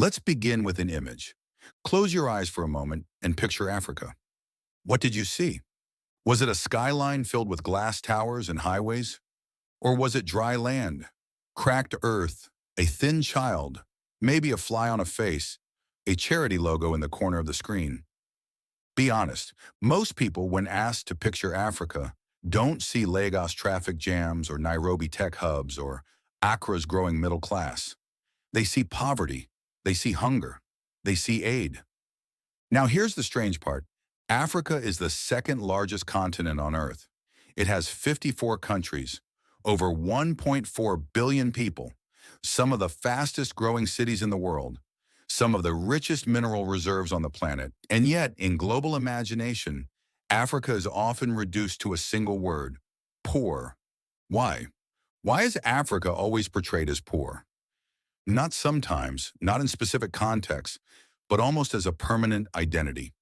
Let's begin with an image. Close your eyes for a moment and picture Africa. What did you see? Was it a skyline filled with glass towers and highways? Or was it dry land, cracked earth, a thin child, maybe a fly on a face, a charity logo in the corner of the screen? Be honest, most people, when asked to picture Africa, don't see Lagos traffic jams or Nairobi tech hubs or Accra's growing middle class. They see poverty, they see hunger, they see aid. Now here's the strange part. Africa is the second largest continent on Earth. It has 54 countries, over 1.4 billion people, some of the fastest growing cities in the world, some of the richest mineral reserves on the planet, and yet, in global imagination, Africa is often reduced to a single word: poor. Why? Why is Africa always portrayed as poor? Not sometimes, not in specific contexts, but almost as a permanent identity.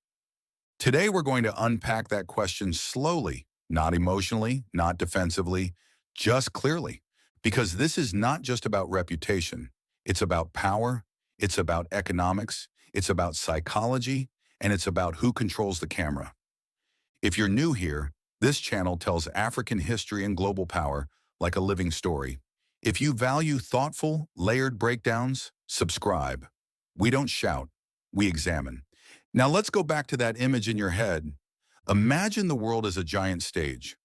Today, we're going to unpack that question slowly, not emotionally, not defensively, just clearly. Because this is not just about reputation. It's about power, it's about economics, it's about psychology, and it's about who controls the camera. If you're new here, this channel tells African history and global power like a living story. If you value thoughtful, layered breakdowns, subscribe. We don't shout, we examine. Now let's go back to that image in your head. Imagine the world as a giant stage.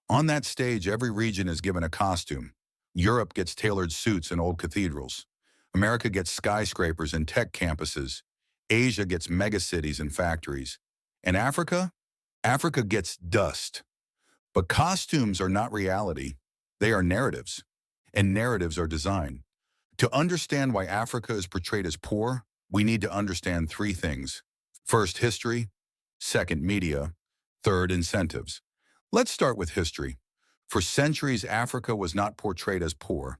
On that stage, every region is given a costume. Europe gets tailored suits and old cathedrals. America gets skyscrapers and tech campuses. Asia gets megacities and factories. And Africa? Africa gets dust. But costumes are not reality. They are narratives. And narratives are design. To understand why Africa is portrayed as poor, we need to understand three things. First, history. Second, media. Third, incentives. Let's start with history. For centuries, Africa was not portrayed as poor.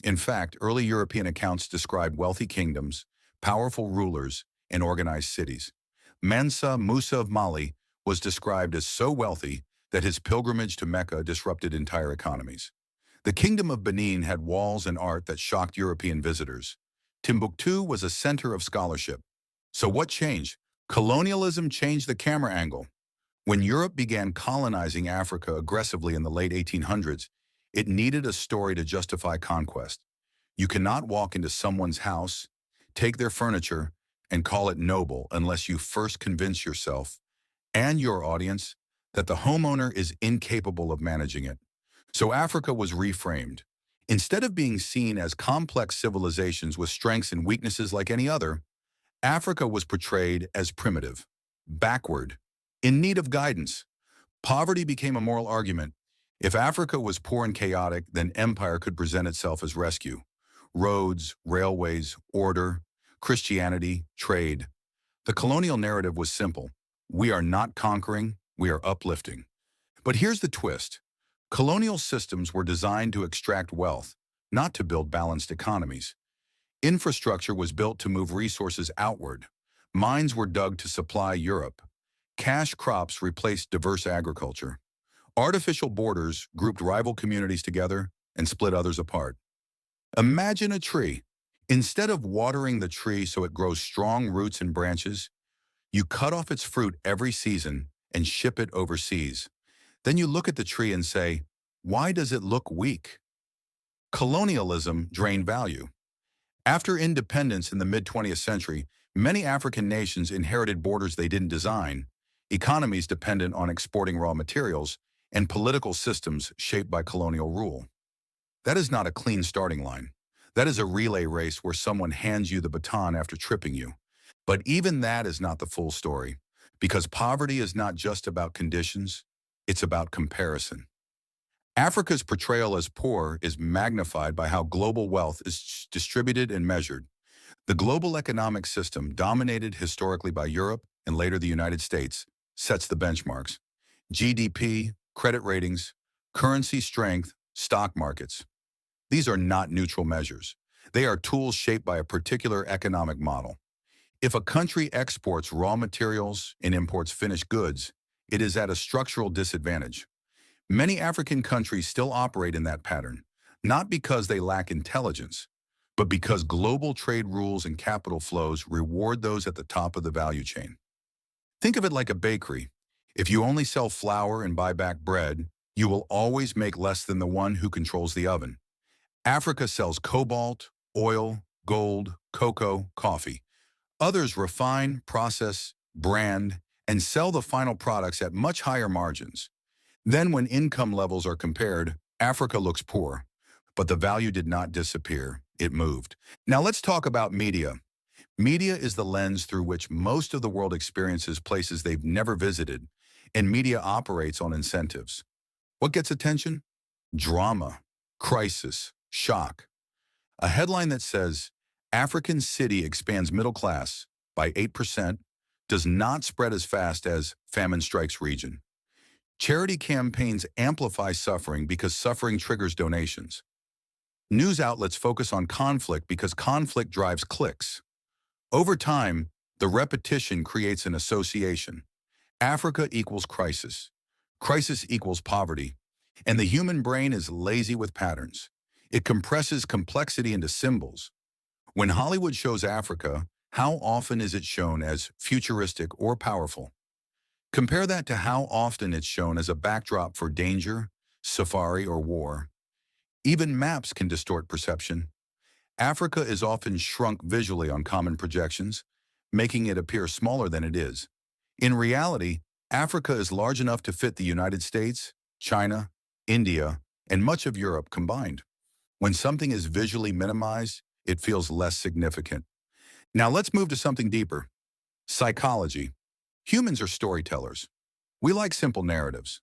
In fact, early European accounts described wealthy kingdoms, powerful rulers, and organized cities. Mansa Musa of Mali was described as so wealthy that his pilgrimage to Mecca disrupted entire economies. The Kingdom of Benin had walls and art that shocked European visitors. Timbuktu was a center of scholarship. So what changed? Colonialism changed the camera angle. When Europe began colonizing Africa aggressively in the late 1800s, it needed a story to justify conquest. You cannot walk into someone's house, take their furniture, and call it noble unless you first convince yourself and your audience that the homeowner is incapable of managing it. So Africa was reframed. Instead of being seen as complex civilizations with strengths and weaknesses like any other, Africa was portrayed as primitive, backward, in need of guidance. Poverty became a moral argument. If Africa was poor and chaotic, then empire could present itself as rescue. Roads, railways, order, Christianity, trade. The colonial narrative was simple. We are not conquering, we are uplifting. But here's the twist. Colonial systems were designed to extract wealth, not to build balanced economies. Infrastructure was built to move resources outward. Mines were dug to supply Europe. Cash crops replaced diverse agriculture. Artificial borders grouped rival communities together and split others apart. Imagine a tree. Instead of watering the tree so it grows strong roots and branches, you cut off its fruit every season and ship it overseas. Then you look at the tree and say, why does it look weak? Colonialism drained value. After independence in the mid-20th century, many African nations inherited borders they didn't design, economies dependent on exporting raw materials, and political systems shaped by colonial rule. That is not a clean starting line. That is a relay race where someone hands you the baton after tripping you. But even that is not the full story, because poverty is not just about conditions, it's about comparison. Africa's portrayal as poor is magnified by how global wealth is distributed and measured. The global economic system, dominated historically by Europe and later the United States, sets the benchmarks. GDP, credit ratings, currency strength, stock markets. These are not neutral measures. They are tools shaped by a particular economic model. If a country exports raw materials and imports finished goods, it is at a structural disadvantage. Many African countries still operate in that pattern, not because they lack intelligence, but because global trade rules and capital flows reward those at the top of the value chain. Think of it like a bakery. If you only sell flour and buy back bread, you will always make less than the one who controls the oven. Africa sells cobalt, oil, gold, cocoa, coffee. Others refine, process, brand, and sell the final products at much higher margins. Then when income levels are compared, Africa looks poor. But the value did not disappear, it moved. Now let's talk about media. Media is the lens through which most of the world experiences places they've never visited, and media operates on incentives. What gets attention? Drama, crisis, shock. A headline that says, African city expands middle class by 8% does not spread as fast as famine strikes region. Charity campaigns amplify suffering because suffering triggers donations. News outlets focus on conflict because conflict drives clicks. Over time, the repetition creates an association. Africa equals crisis. Crisis equals poverty. And the human brain is lazy with patterns. It compresses complexity into symbols. When Hollywood shows Africa, how often is it shown as futuristic or powerful? Compare that to how often it's shown as a backdrop for danger, safari, or war. Even maps can distort perception. Africa is often shrunk visually on common projections, making it appear smaller than it is. In reality, Africa is large enough to fit the United States, China, India, and much of Europe combined. When something is visually minimized, it feels less significant. Now let's move to something deeper. Psychology. Humans are storytellers. We like simple narratives.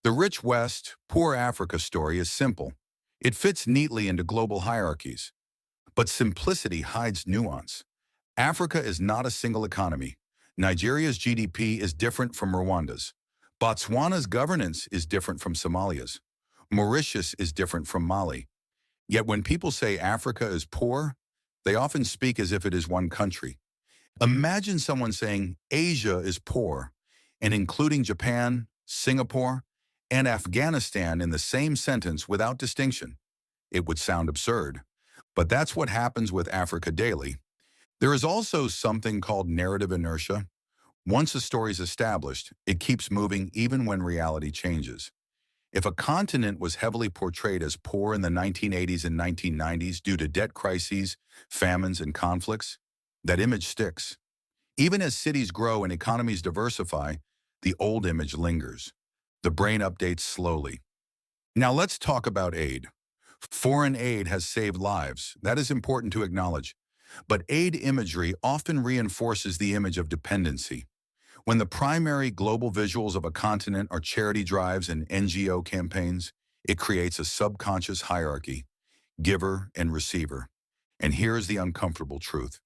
The rich West, poor Africa story is simple. It fits neatly into global hierarchies. But simplicity hides nuance. Africa is not a single economy. Nigeria's GDP is different from Rwanda's. Botswana's governance is different from Somalia's. Mauritius is different from Mali. Yet when people say Africa is poor, they often speak as if it is one country. Imagine someone saying Asia is poor and including Japan, Singapore, and Afghanistan in the same sentence without distinction. It would sound absurd. But that's what happens with Africa daily. There is also something called narrative inertia. Once a story is established, it keeps moving even when reality changes. If a continent was heavily portrayed as poor in the 1980s and 1990s due to debt crises, famines, and conflicts, that image sticks. Even as cities grow and economies diversify, the old image lingers. The brain updates slowly. Now let's talk about aid. Foreign aid has saved lives. That is important to acknowledge. But aid imagery often reinforces the image of dependency. When the primary global visuals of a continent are charity drives and NGO campaigns, it creates a subconscious hierarchy, giver and receiver. And here is the uncomfortable truth.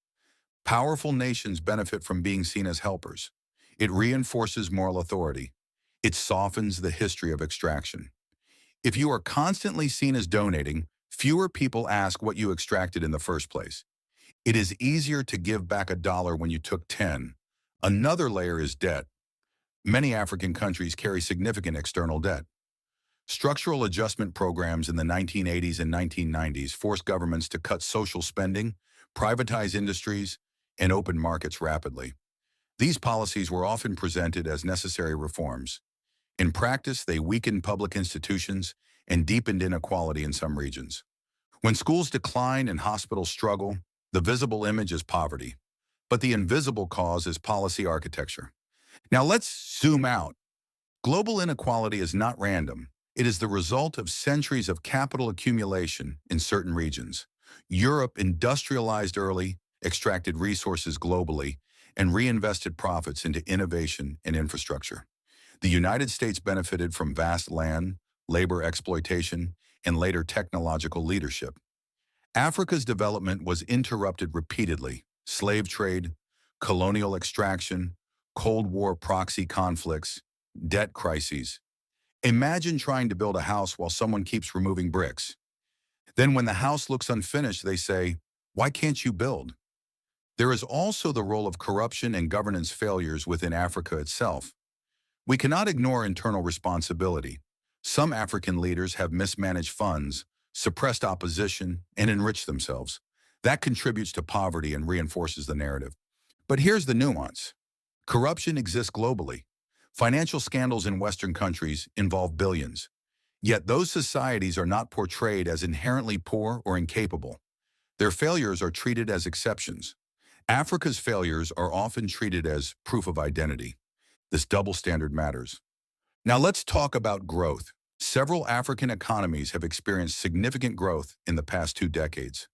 Powerful nations benefit from being seen as helpers. It reinforces moral authority. It softens the history of extraction. If you are constantly seen as donating, fewer people ask what you extracted in the first place. It is easier to give back $1 when you took 10. Another layer is debt. Many African countries carry significant external debt. Structural adjustment programs in the 1980s and 1990s forced governments to cut social spending, privatize industries, and open markets rapidly. These policies were often presented as necessary reforms. In practice, they weakened public institutions and deepened inequality in some regions. When schools decline and hospitals struggle, the visible image is poverty, but the invisible cause is policy architecture. Now let's zoom out. Global inequality is not random. It is the result of centuries of capital accumulation in certain regions. Europe industrialized early, extracted resources globally, and reinvested profits into innovation and infrastructure. The United States benefited from vast land, labor exploitation, and later technological leadership. Africa's development was interrupted repeatedly. Slave trade, colonial extraction, Cold War proxy conflicts, debt crises. Imagine trying to build a house while someone keeps removing bricks. Then when the house looks unfinished, they say, "Why can't you build?" There is also the role of corruption and governance failures within Africa itself. We cannot ignore internal responsibility. Some African leaders have mismanaged funds, suppressed opposition, and enriched themselves. That contributes to poverty and reinforces the narrative. But here's the nuance. Corruption exists globally. Financial scandals in Western countries involve billions. Yet those societies are not portrayed as inherently poor or incapable. Their failures are treated as exceptions. Africa's failures are often treated as proof of identity. This double standard matters. Now let's talk about growth. Several African economies have experienced significant growth in the past 2 decades.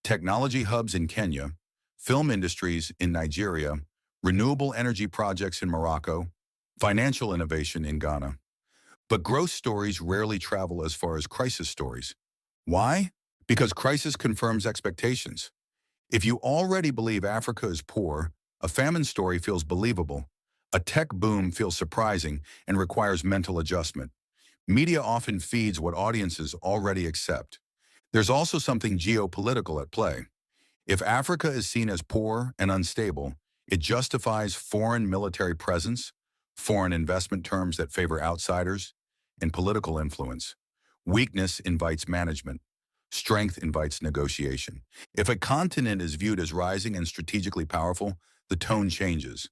Technology hubs in Kenya, film industries in Nigeria, renewable energy projects in Morocco, financial innovation in Ghana. But growth stories rarely travel as far as crisis stories. Why? Because crisis confirms expectations. If you already believe Africa is poor, a famine story feels believable. A tech boom feels surprising and requires mental adjustment. Media often feeds what audiences already accept. There's also something geopolitical at play. If Africa is seen as poor and unstable, it justifies foreign military presence, foreign investment terms that favor outsiders, and political influence. Weakness invites management. Strength invites negotiation. If a continent is viewed as rising and strategically powerful, the tone changes.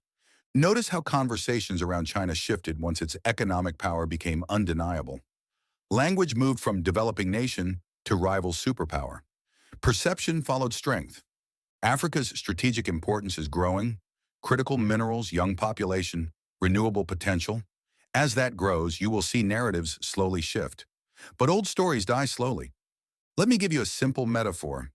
Notice how conversations around China shifted once its economic power became undeniable. Language moved from developing nation to rival superpower. Perception followed strength. Africa's strategic importance is growing. Critical minerals, young population, renewable potential. As that grows, you will see narratives slowly shift. But old stories die slowly. Let me give you a simple metaphor.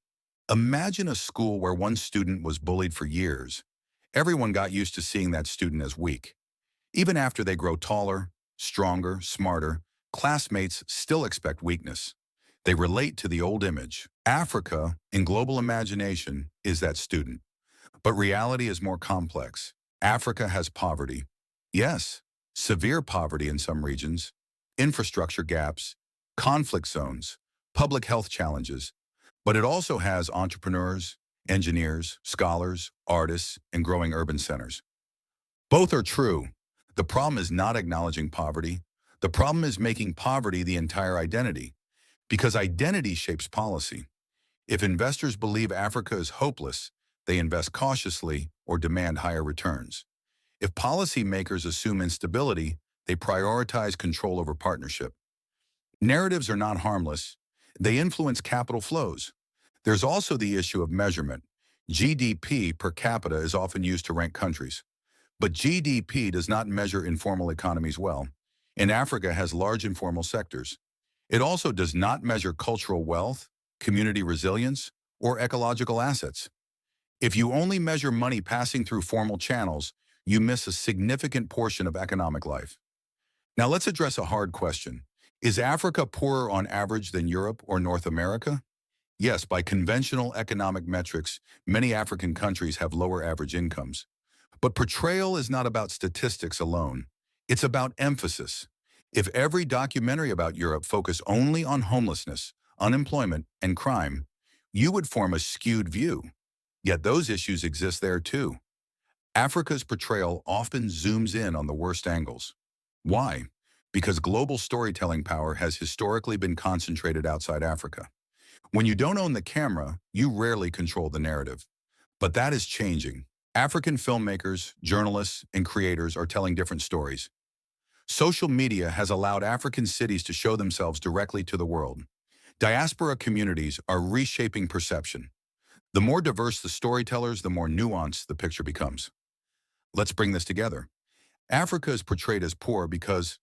Imagine a school where one student was bullied for years. Everyone got used to seeing that student as weak. Even after they grow taller, stronger, smarter, classmates still expect weakness. They relate to the old image. Africa, in global imagination, is that student. But reality is more complex. Africa has poverty. Yes, severe poverty in some regions, infrastructure gaps, conflict zones, public health challenges, but it also has entrepreneurs, engineers, scholars, artists, and growing urban centers. Both are true. The problem is not acknowledging poverty. The problem is making poverty the entire identity, because identity shapes policy. If investors believe Africa is hopeless, they invest cautiously or demand higher returns. If policymakers assume instability, they prioritize control over partnership. Narratives are not harmless. They influence capital flows. There's also the issue of measurement. GDP per capita is often used to rank countries. But GDP does not measure informal economies well, and Africa has large informal sectors. It also does not measure cultural wealth, community resilience, or ecological assets. If you only measure money passing through formal channels, you miss a significant portion of economic life. Now let's address a hard question. Is Africa poorer on average than Europe or North America? Yes, by conventional economic metrics, many African countries have lower average incomes. But portrayal is not about statistics alone. It's about emphasis. If every documentary about Europe focused only on homelessness, unemployment, and crime, you would form a skewed view. Yet those issues exist there too. Africa's portrayal often zooms in on the worst angles. Why? Because global storytelling power has historically been concentrated outside Africa. When you don't own the camera, you rarely control the narrative. But that is changing. African filmmakers, journalists, and creators are telling different stories. Social media has allowed African cities to show themselves directly to the world. Diaspora communities are reshaping perception. The more diverse the storytellers, the more nuanced the picture becomes. Let's bring this together. Africa is portrayed as poor because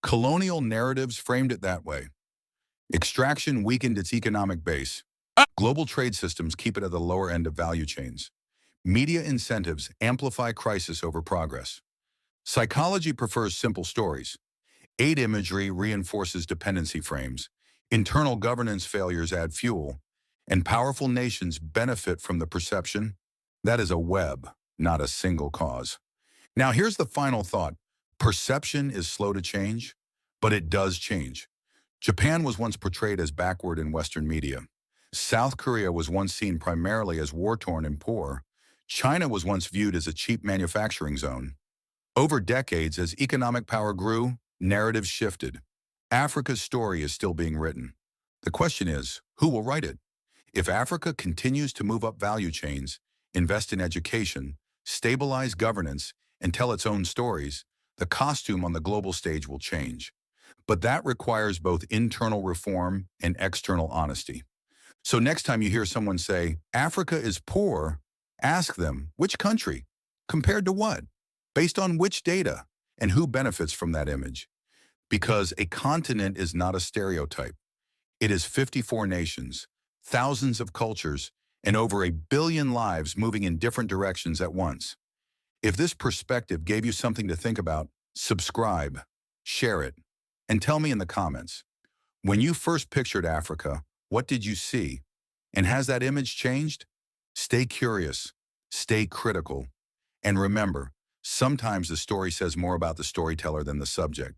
colonial narratives framed it that way. Extraction weakened its economic base. Global trade systems keep it at the lower end of value chains. Media incentives amplify crisis over progress. Psychology prefers simple stories. Aid imagery reinforces dependency frames. Internal governance failures add fuel. And powerful nations benefit from the perception. That is a web, not a single cause. Now here's the final thought. Perception is slow to change, but it does change. Japan was once portrayed as backward in Western media. South Korea was once seen primarily as war-torn and poor. China was once viewed as a cheap manufacturing zone. Over decades, as economic power grew, narratives shifted. Africa's story is still being written. The question is, who will write it? If Africa continues to move up value chains, invest in education, stabilize governance, and tell its own stories, the costume on the global stage will change. But that requires both internal reform and external honesty. So next time you hear someone say, Africa is poor, ask them, which country? Compared to what? Based on which data? And who benefits from that image? Because a continent is not a stereotype. It is 54 nations, thousands of cultures, and over 1 billion lives moving in different directions at once. If this perspective gave you something to think about, subscribe, share it, and tell me in the comments. When you first pictured Africa, what did you see? And has that image changed? Stay curious, stay critical, and remember, sometimes the story says more about the storyteller than the subject.